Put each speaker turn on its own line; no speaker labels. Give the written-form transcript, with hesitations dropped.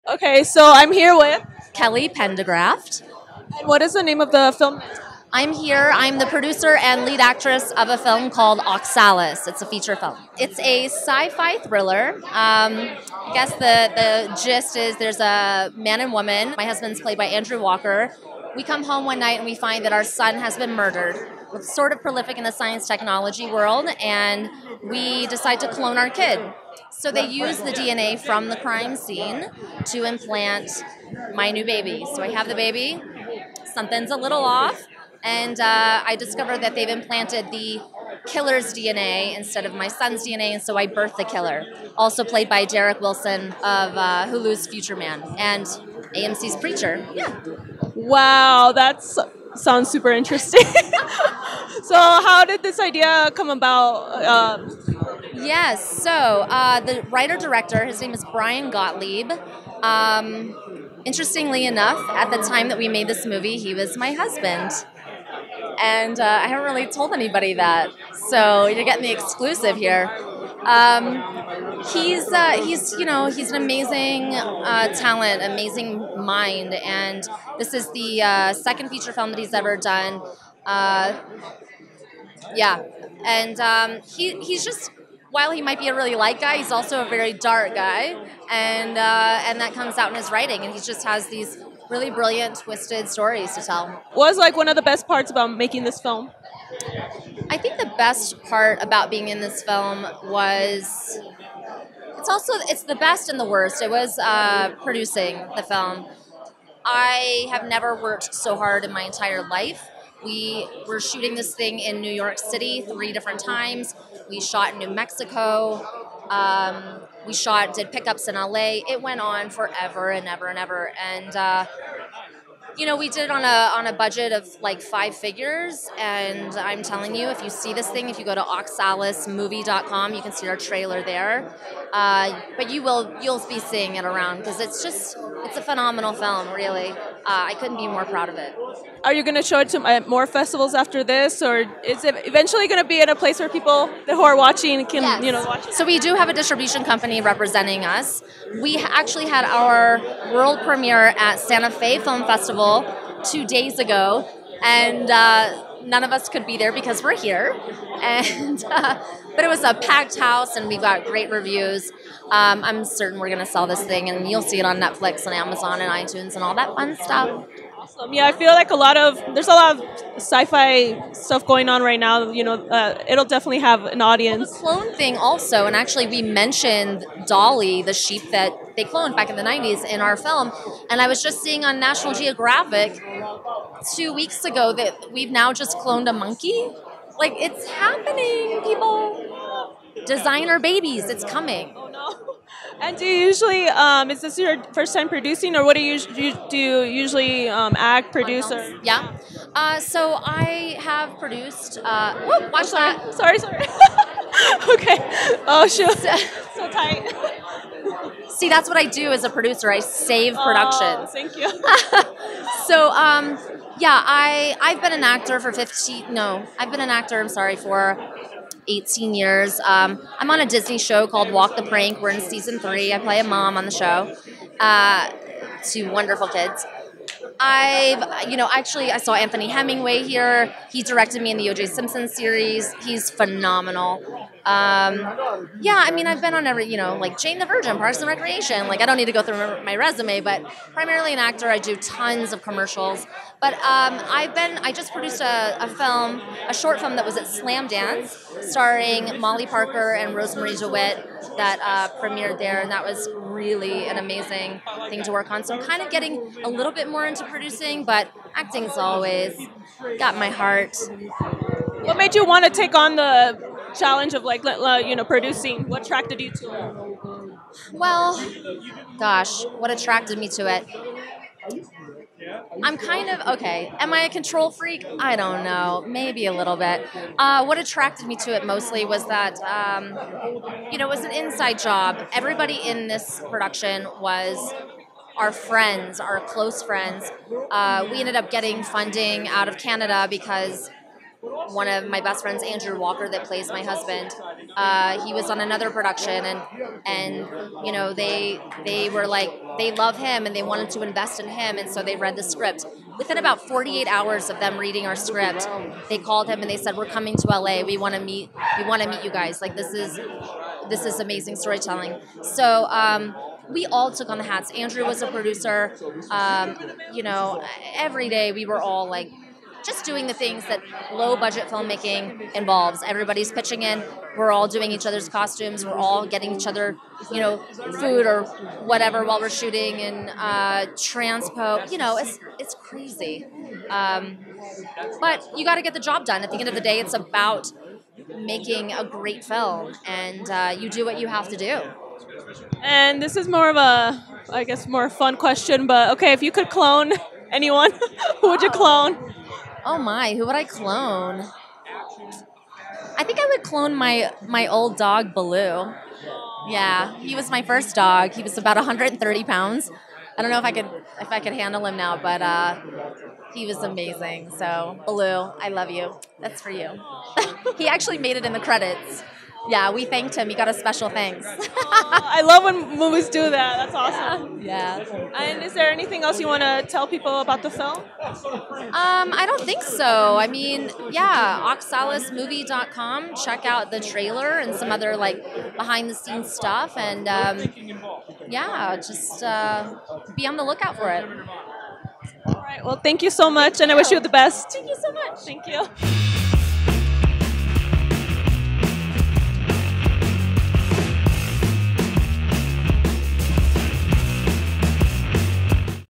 Okay, so I'm here with.
Kelly Pendygraft.
And what is the name of the film?
I'm here. I'm the producer and lead actress of a film called Oxalis. It's a feature film. It's a sci-fi thriller. I guess the gist is there's a man and woman. My husband's played by Andrew Walker. We come home one night and we find that our son has been murdered. We're sort of prolific in the science technology world, and we decide to clone our kid. So they use the DNA from the crime scene to implant my new baby. So I have the baby. Something's a little off, and I discovered that they've implanted the killer's DNA instead of my son's DNA, and so I birthed the killer. Also played by Derek Wilson of Hulu's Future Man and AMC's Preacher. Yeah.
Wow, sounds super interesting. So, how did this idea come about?
Yes, so the writer-director, his name is Brian Gottlieb. Interestingly enough, at the time that we made this movie, he was my husband. And I haven't really told anybody that, so you're getting the exclusive here. He's an amazing talent, amazing mind, and this is the second feature film that he's ever done. Yeah, and he's just, while he might be a really light guy, he's also a very dark guy, and that comes out in his writing, and he just has these really brilliant, twisted stories to tell.
What was like one of the best parts about making this film?
I think the best part about being in this film was it's the best and the worst. It was producing the film. I have never worked so hard in my entire life. We were shooting this thing in New York City 3 different times. We shot in New Mexico. Did pickups in LA. It went on forever and ever and ever. And we did it on a budget of like 5 figures. And I'm telling you, if you see this thing, if you go to oxalismovie.com, you can see our trailer there. But you'll be seeing it around because it's a phenomenal film, really. I couldn't be more proud of it.
Are you going to show it to more festivals after this, or is it eventually going to be in a place where people who are watching can,
Yes.
Watch it?
So we do have a distribution company representing us. We actually had our world premiere at Santa Fe Film Festival 2 days ago, and none of us could be there because we're here. And but it was a packed house, and we got great reviews. I'm certain we're going to sell this thing, and you'll see it on Netflix and Amazon and iTunes and all that fun stuff.
Awesome. Yeah, I feel like there's a lot of sci-fi stuff going on right now. It'll definitely have an audience.
The clone thing also, and actually we mentioned Dolly, the sheep that they cloned back in the 90s in our film, and I was just seeing on National Geographic 2 weeks ago that we've now just cloned a monkey. Like, it's happening, people. Designer babies, it's coming.
Oh no. And do you usually, is this your first time producing, or what do you usually act, produce? Or?
Yeah. So I have produced, watch that.
Sorry. Okay. Oh, shoot. So tight.
See, that's what I do as a producer. I save productions.
Thank you.
So, I've been an actor for for 18 years. I'm on a Disney show called Walk the Prank. We're in season 3. I play a mom on the show. 2 wonderful kids. I saw Anthony Hemingway here. He directed me in the O.J. Simpson series. He's phenomenal. I've been on every, like Jane the Virgin, Parks and Recreation. Like, I don't need to go through my resume, but primarily an actor. I do tons of commercials. But I just produced a short film that was at Slam Dance, starring Molly Parker and Rosemary DeWitt, that premiered there, and that was really an amazing thing to work on. So I'm kind of getting a little bit more into producing, but acting's always got my heart.
What made you want to take on the challenge of producing? What attracted you to it?
Well, gosh, what attracted me to it? I'm kind of, okay, am I a control freak? I don't know, maybe a little bit. What attracted me to it mostly was that, it was an inside job. Everybody in this production was our friends, our close friends. We ended up getting funding out of Canada because one of my best friends, Andrew Walker, that plays my husband. He was on another production, and you know, they were like, they love him and they wanted to invest in him, and so they read the script. Within about 48 hours of them reading our script, they called him and they said, "We're coming to LA. We want to meet. We want to meet you guys. Like, this is amazing storytelling." So we all took on the hats. Andrew was a producer. You know, every day we were all like just doing the things that low budget filmmaking involves. Everybody's pitching in. We're all doing each other's costumes. We're all getting each other, you know, food or whatever while we're shooting, and transpo. You know, it's crazy. But you got to get the job done. At the end of the day, it's about making a great film, and you do what you have to do.
And this is more of a, I guess, more fun question, but okay, if you could clone anyone, who would you clone?
Oh my, who would I clone? I think I would clone my old dog, Baloo. Yeah, he was my first dog. He was about 130 pounds. I don't know if I could handle him now, but he was amazing. So, Baloo, I love you. That's for you. He actually made it in the credits. Yeah, we thanked him. He got a special thanks.
I love when movies do that. That's awesome.
Yeah.
And is there anything else you want to tell people about the film?
I don't think so. I mean, yeah, oxalismovie.com. Check out the trailer and some other like behind the scenes stuff, and yeah, just be on the lookout for it.
All right. Well, thank you so much, and I wish you the best.
Thank you so much.
Thank you.